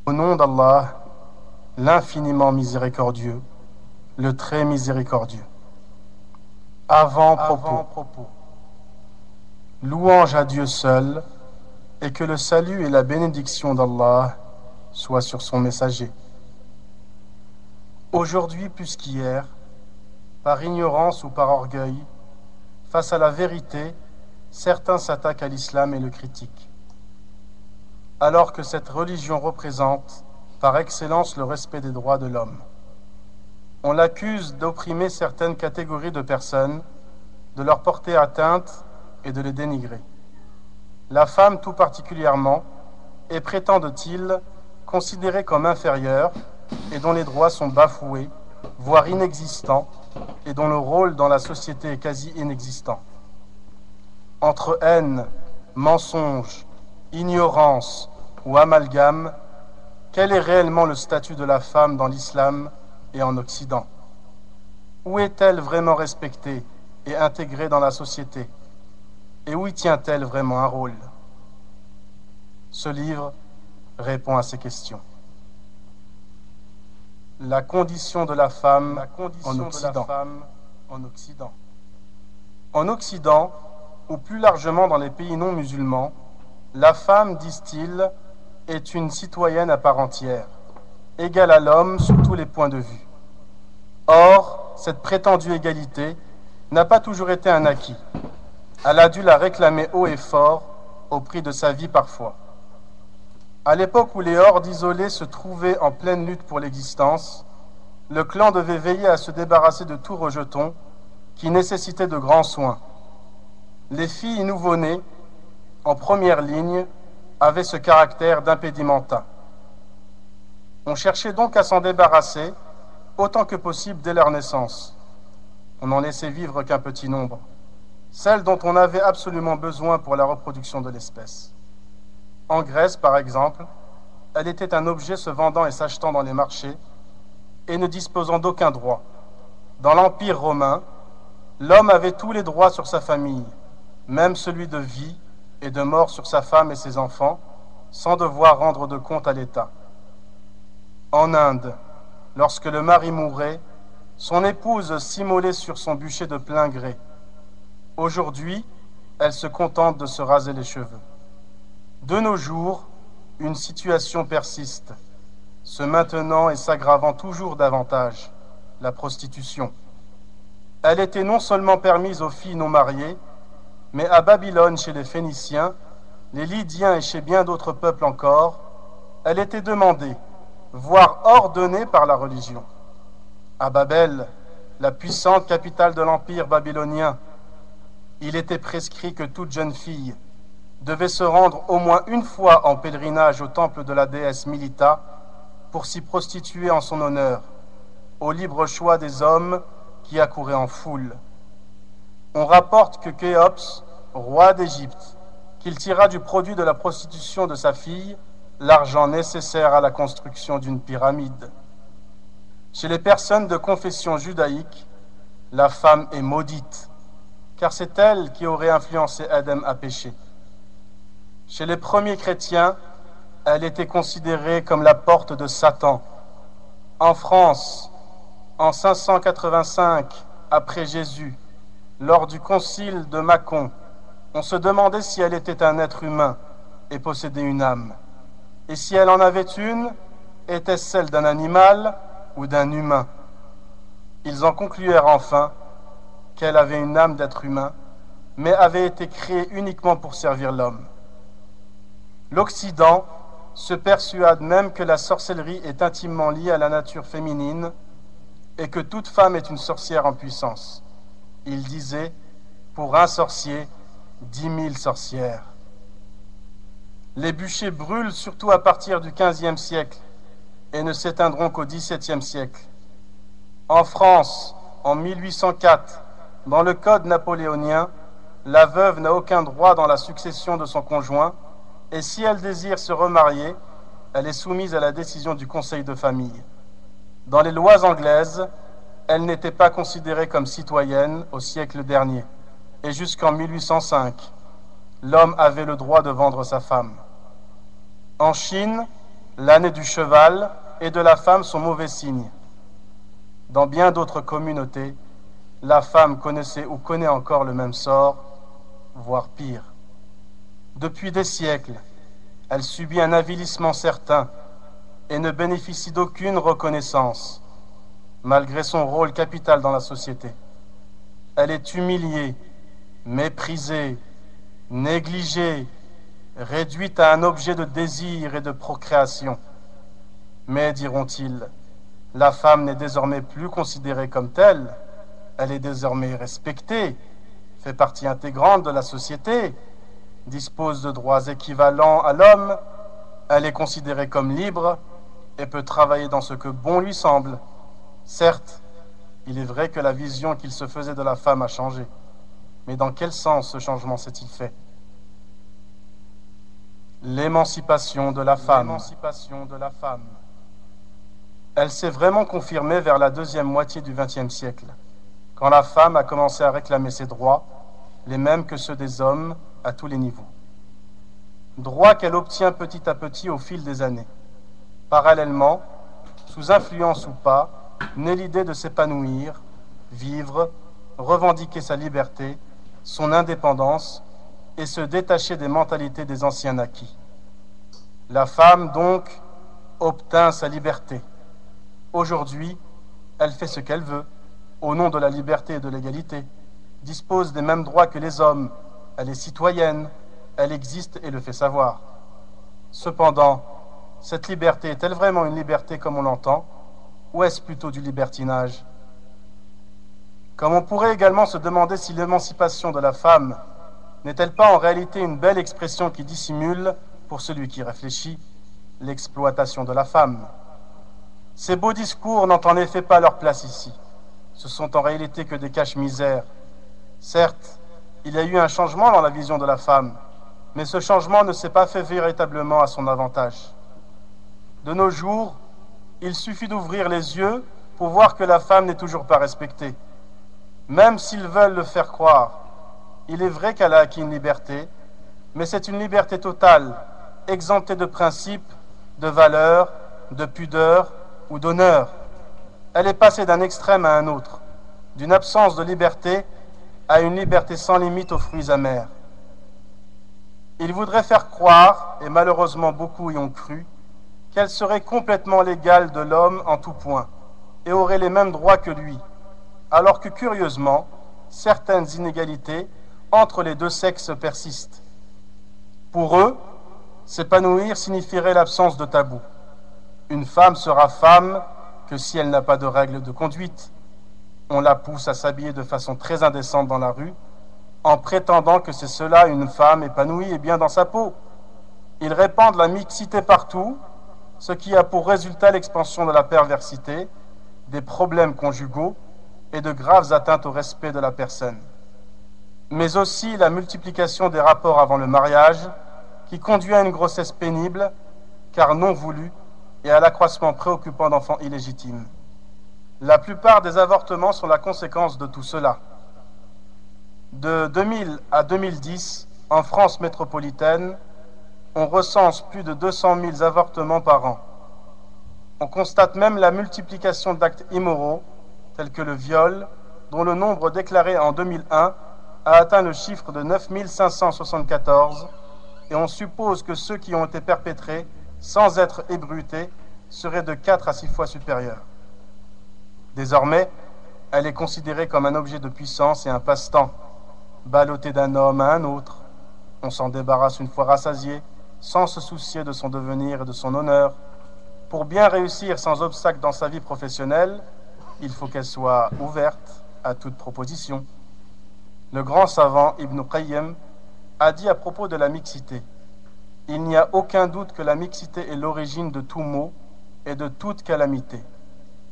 Au nom d'Allah, l'infiniment miséricordieux, le très miséricordieux. Avant-propos. Louange à Dieu seul, et que le salut et la bénédiction d'Allah soient sur son messager. Aujourd'hui plus qu'hier, par ignorance ou par orgueil, face à la vérité, certains s'attaquent à l'islam et le critiquent. Alors que cette religion représente, par excellence, le respect des droits de l'homme. On l'accuse d'opprimer certaines catégories de personnes, de leur porter atteinte et de les dénigrer. La femme tout particulièrement est, prétendent-ils, considérée comme inférieure et dont les droits sont bafoués, voire inexistants, et dont le rôle dans la société est quasi inexistant. Entre haine, mensonge, ignorance ou amalgame, quel est réellement le statut de la femme dans l'islam et en Occident? Où est-elle vraiment respectée et intégrée dans la société? Et où y tient-elle vraiment un rôle? Ce livre répond à ces questions. La condition de la femme en Occident. En Occident, ou plus largement dans les pays non musulmans, la femme, disent-ils, est une citoyenne à part entière, égale à l'homme sur tous les points de vue. Or, cette prétendue égalité n'a pas toujours été un acquis. Elle a dû la réclamer haut et fort, au prix de sa vie parfois. À l'époque où les hordes isolées se trouvaient en pleine lutte pour l'existence, le clan devait veiller à se débarrasser de tout rejeton qui nécessitait de grands soins. Les filles nouveau-nées, en première ligne, avaient ce caractère d'impédimenta. On cherchait donc à s'en débarrasser autant que possible dès leur naissance. On n'en laissait vivre qu'un petit nombre, celles dont on avait absolument besoin pour la reproduction de l'espèce. En Grèce, par exemple, elle était un objet se vendant et s'achetant dans les marchés et ne disposant d'aucun droit. Dans l'Empire romain, l'homme avait tous les droits sur sa famille, même celui de vie et de mort sur sa femme et ses enfants, sans devoir rendre de compte à l'État. En Inde, lorsque le mari mourait, son épouse s'immolait sur son bûcher de plein gré. Aujourd'hui, elle se contente de se raser les cheveux. De nos jours, une situation persiste, se maintenant et s'aggravant toujours davantage, la prostitution. Elle était non seulement permise aux filles non mariées, mais à Babylone chez les Phéniciens, les Lydiens et chez bien d'autres peuples encore, elle était demandée, voire ordonnée par la religion. À Babel, la puissante capitale de l'empire babylonien, il était prescrit que toute jeune fille devait se rendre au moins une fois en pèlerinage au temple de la déesse Milita pour s'y prostituer en son honneur, au libre choix des hommes qui accouraient en foule. On rapporte que Khéops, roi d'Égypte, qu'il tira du produit de la prostitution de sa fille l'argent nécessaire à la construction d'une pyramide. Chez les personnes de confession judaïque, la femme est maudite, car c'est elle qui aurait influencé Adam à pécher. Chez les premiers chrétiens, elle était considérée comme la porte de Satan. En France, en 585 après Jésus, lors du concile de Mâcon, on se demandait si elle était un être humain et possédait une âme. Et si elle en avait une, était-ce celle d'un animal ou d'un humain? Ils en concluèrent enfin qu'elle avait une âme d'être humain, mais avait été créée uniquement pour servir l'homme. L'Occident se persuade même que la sorcellerie est intimement liée à la nature féminine et que toute femme est une sorcière en puissance. Il disait, pour un sorcier, 10 000 sorcières. Les bûchers brûlent surtout à partir du XVe siècle et ne s'éteindront qu'au XVIIe siècle. En France, en 1804, dans le Code napoléonien, la veuve n'a aucun droit dans la succession de son conjoint et si elle désire se remarier, elle est soumise à la décision du conseil de famille. Dans les lois anglaises, elle n'était pas considérée comme citoyenne au siècle dernier et jusqu'en 1805, l'homme avait le droit de vendre sa femme. En Chine, L'année du cheval et de la femme sont mauvais signes. Dans bien d'autres communautés, la femme connaissait ou connaît encore le même sort, voire pire. Depuis des siècles, elle subit un avilissement certain et ne bénéficie d'aucune reconnaissance, malgré son rôle capital dans la société. Elle est humiliée, méprisée, négligée, réduite à un objet de désir et de procréation. Mais, diront-ils, la femme n'est désormais plus considérée comme telle, elle est désormais respectée, fait partie intégrante de la société, dispose de droits équivalents à l'homme, elle est considérée comme libre et peut travailler dans ce que bon lui semble. Certes, il est vrai que la vision qu'il se faisait de la femme a changé, mais dans quel sens ce changement s'est-il fait? L'émancipation de la femme. Elle s'est vraiment confirmée vers la deuxième moitié du XXe siècle, quand la femme a commencé à réclamer ses droits, les mêmes que ceux des hommes, à tous les niveaux. Droits qu'elle obtient petit à petit au fil des années. Parallèlement, sous influence ou pas, naît l'idée de s'épanouir, vivre, revendiquer sa liberté, son indépendance et se détacher des mentalités des anciens acquis. La femme, donc, obtint sa liberté. Aujourd'hui, elle fait ce qu'elle veut, au nom de la liberté et de l'égalité, dispose des mêmes droits que les hommes, elle est citoyenne, elle existe et le fait savoir. Cependant, cette liberté est-elle vraiment une liberté comme on l'entend, ou est-ce plutôt du libertinage? Comme on pourrait également se demander si l'émancipation de la femme n'est-elle pas en réalité une belle expression qui dissimule, pour celui qui réfléchit, l'exploitation de la femme. Ces beaux discours n'ont en effet pas leur place ici. Ce sont en réalité que des cache-misères. Certes, il y a eu un changement dans la vision de la femme, mais ce changement ne s'est pas fait véritablement à son avantage. De nos jours, il suffit d'ouvrir les yeux pour voir que la femme n'est toujours pas respectée. Même s'ils veulent le faire croire, il est vrai qu'elle a acquis une liberté, mais c'est une liberté totale, exemptée de principes, de valeurs, de pudeur ou d'honneur. Elle est passée d'un extrême à un autre, d'une absence de liberté à une liberté sans limite aux fruits amers. Il voudrait faire croire, et malheureusement beaucoup y ont cru, qu'elle serait complètement l'égale de l'homme en tout point, et aurait les mêmes droits que lui, alors que curieusement, certaines inégalités entre les deux sexes persistent. Pour eux, s'épanouir signifierait l'absence de tabou. Une femme sera femme que si elle n'a pas de règles de conduite. On la pousse à s'habiller de façon très indécente dans la rue, en prétendant que c'est cela une femme épanouie et bien dans sa peau. Ils répandent la mixité partout, ce qui a pour résultat l'expansion de la perversité, des problèmes conjugaux et de graves atteintes au respect de la personne. Mais aussi la multiplication des rapports avant le mariage, qui conduit à une grossesse pénible, car non voulue, et à l'accroissement préoccupant d'enfants illégitimes. La plupart des avortements sont la conséquence de tout cela. De 2000 à 2010, en France métropolitaine, on recense plus de 200 000 avortements par an. On constate même la multiplication d'actes immoraux, tels que le viol, dont le nombre déclaré en 2001 a atteint le chiffre de 9 574, et on suppose que ceux qui ont été perpétrés, sans être ébruités, seraient de 4 à 6 fois supérieurs. Désormais, elle est considérée comme un objet de puissance et un passe-temps, ballotté d'un homme à un autre. On s'en débarrasse une fois rassasié, sans se soucier de son devenir et de son honneur. Pour bien réussir sans obstacle dans sa vie professionnelle, il faut qu'elle soit ouverte à toute proposition. Le grand savant Ibn Qayyim a dit à propos de la mixité: il n'y a aucun doute que la mixité est l'origine de tout maux et de toute calamité.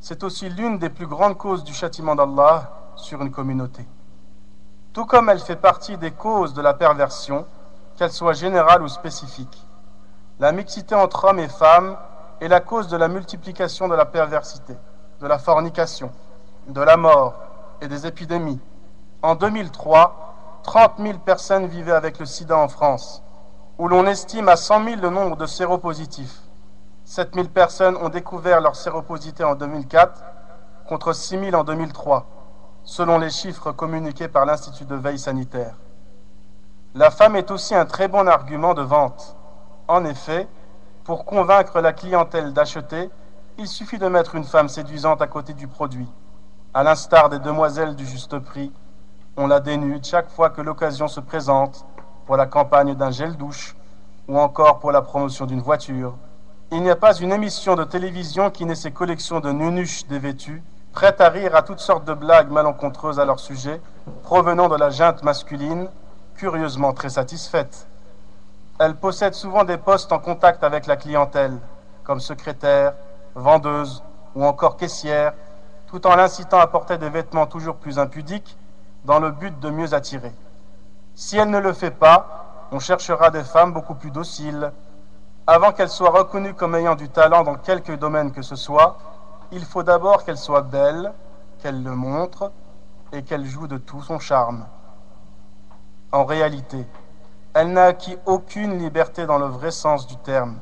C'est aussi l'une des plus grandes causes du châtiment d'Allah sur une communauté. Tout comme elle fait partie des causes de la perversion, qu'elle soit générale ou spécifique. La mixité entre hommes et femmes est la cause de la multiplication de la perversité, de la fornication, de la mort et des épidémies. En 2003, 30 000 personnes vivaient avec le sida en France, où l'on estime à 100 000 le nombre de séropositifs. 7000 personnes ont découvert leur séropositivité en 2004 contre 6000 en 2003, selon les chiffres communiqués par l'Institut de veille sanitaire. La femme est aussi un très bon argument de vente. En effet, pour convaincre la clientèle d'acheter, il suffit de mettre une femme séduisante à côté du produit. À l'instar des demoiselles du juste prix, on la dénude chaque fois que l'occasion se présente pour la campagne d'un gel douche ou encore pour la promotion d'une voiture. Il n'y a pas une émission de télévision qui n'ait ses collections de nunuches dévêtues, prêtes à rire à toutes sortes de blagues malencontreuses à leur sujet, provenant de la junte masculine, curieusement très satisfaite. Elles possèdent souvent des postes en contact avec la clientèle, comme secrétaire, vendeuse ou encore caissière, tout en l'incitant à porter des vêtements toujours plus impudiques dans le but de mieux attirer. Si elle ne le fait pas, on cherchera des femmes beaucoup plus dociles. Avant qu'elles soient reconnues comme ayant du talent dans quelque domaine que ce soit, il faut d'abord qu'elles soient belles, qu'elles le montrent et qu'elles jouent de tout son charme. En réalité, elle n'a acquis aucune liberté dans le vrai sens du terme,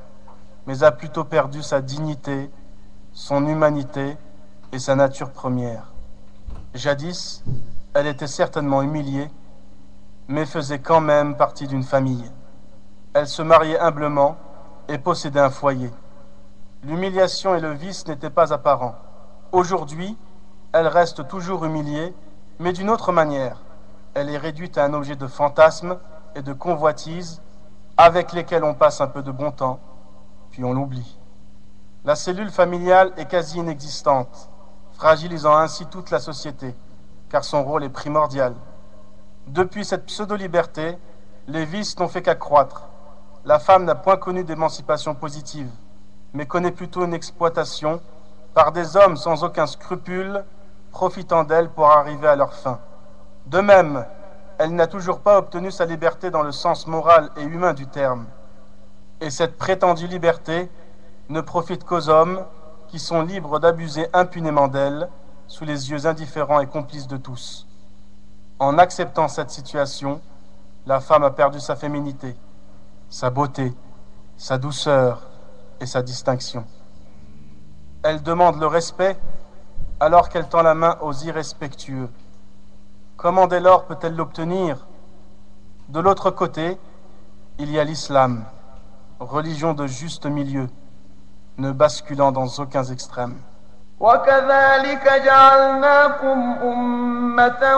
mais a plutôt perdu sa dignité, son humanité et sa nature première. Jadis, elle était certainement humiliée, mais faisait quand même partie d'une famille. Elle se mariait humblement et possédait un foyer. L'humiliation et le vice n'étaient pas apparents. Aujourd'hui, elle reste toujours humiliée, mais d'une autre manière. Elle est réduite à un objet de fantasme et de convoitise avec lesquels on passe un peu de bon temps, puis on l'oublie. La cellule familiale est quasi inexistante, fragilisant ainsi toute la société, car son rôle est primordial. Depuis cette pseudo-liberté, les vices n'ont fait qu'accroître. La femme n'a point connu d'émancipation positive, mais connaît plutôt une exploitation par des hommes sans aucun scrupule, profitant d'elle pour arriver à leur fin. De même, elle n'a toujours pas obtenu sa liberté dans le sens moral et humain du terme. Et cette prétendue liberté ne profite qu'aux hommes qui sont libres d'abuser impunément d'elle, sous les yeux indifférents et complices de tous. En acceptant cette situation, la femme a perdu sa féminité, sa beauté, sa douceur et sa distinction. Elle demande le respect alors qu'elle tend la main aux irrespectueux. Comment dès lors peut-elle l'obtenir? De l'autre côté, il y a l'islam, religion de juste milieu, ne basculant dans aucun extrême. وكذلك جعلناكم أمة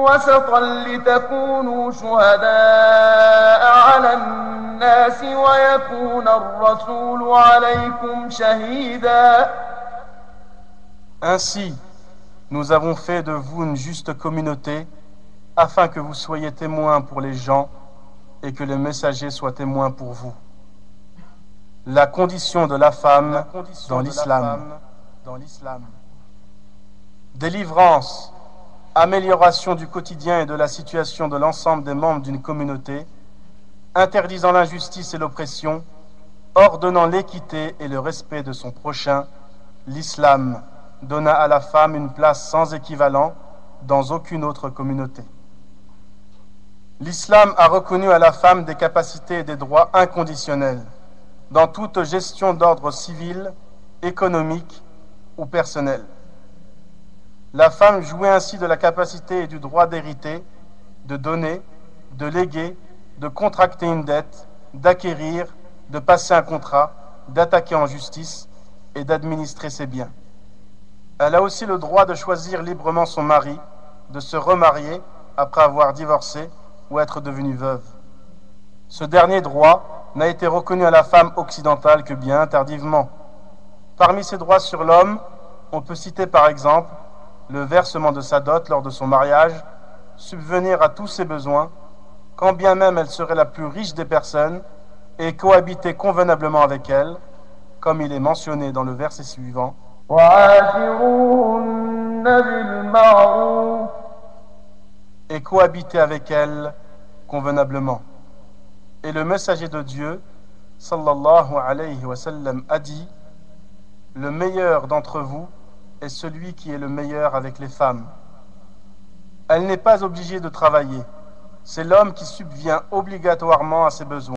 وسطا لتكونوا شهداء على الناس ويكون الرسول عليكم شهيدا. Ainsi, nous avons fait de vous une juste communauté, afin que vous soyez témoins pour les gens et que le messager soit témoin pour vous. La condition de la femme dans l'islam. Délivrance, amélioration du quotidien et de la situation de l'ensemble des membres d'une communauté, interdisant l'injustice et l'oppression, ordonnant l'équité et le respect de son prochain, l'islam donna à la femme une place sans équivalent dans aucune autre communauté. L'islam a reconnu à la femme des capacités et des droits inconditionnels dans toute gestion d'ordre civil, économique ou personnel. La femme jouit ainsi de la capacité et du droit d'hériter, de donner, de léguer, de contracter une dette, d'acquérir, de passer un contrat, d'attaquer en justice et d'administrer ses biens. Elle a aussi le droit de choisir librement son mari, de se remarier après avoir divorcé ou être devenue veuve. Ce dernier droit n'a été reconnu à la femme occidentale que bien tardivement. Parmi ses droits sur l'homme, on peut citer par exemple le versement de sa dot lors de son mariage, subvenir à tous ses besoins, quand bien même elle serait la plus riche des personnes, et cohabiter convenablement avec elle, comme il est mentionné dans le verset suivant. Et cohabiter avec elle convenablement. Et le messager de Dieu, sallallahu alayhi wa sallam, a dit: le meilleur d'entre vous est celui qui est le meilleur avec les femmes. Elle n'est pas obligée de travailler. C'est l'homme qui subvient obligatoirement à ses besoins.